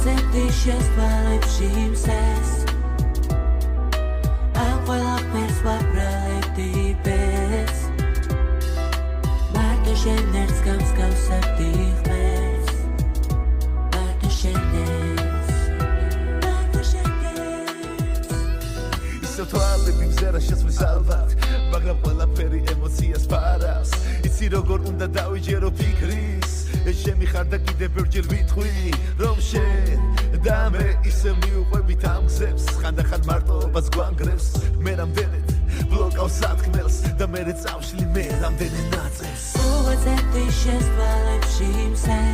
უღაზეთი შესთვალებში იმსეს ამ ყველაფერს ვაბრალებდი ბეს მარტო შენ ერთს გამსგავსებდი ღმერთს მარტო შენ ისო თვალები მზერა შესვლის ალბათ მაგრამ ყველაფერი ემოციას ფარავს იცი როგორ უნდა დავიჯერო ფიქრის შემიხარ და კიდე ბევრჯერ ვიტყვი რომ შენ და მე ისე მიუყვებით ამ გზებს ხანდახან მარტოობას გვანგრევს მე რამდენად ბლოკავს სათქმელს და მე წავშლი მე რამდენად ნაწევს უღაზეთი შესთვალებში იმსეს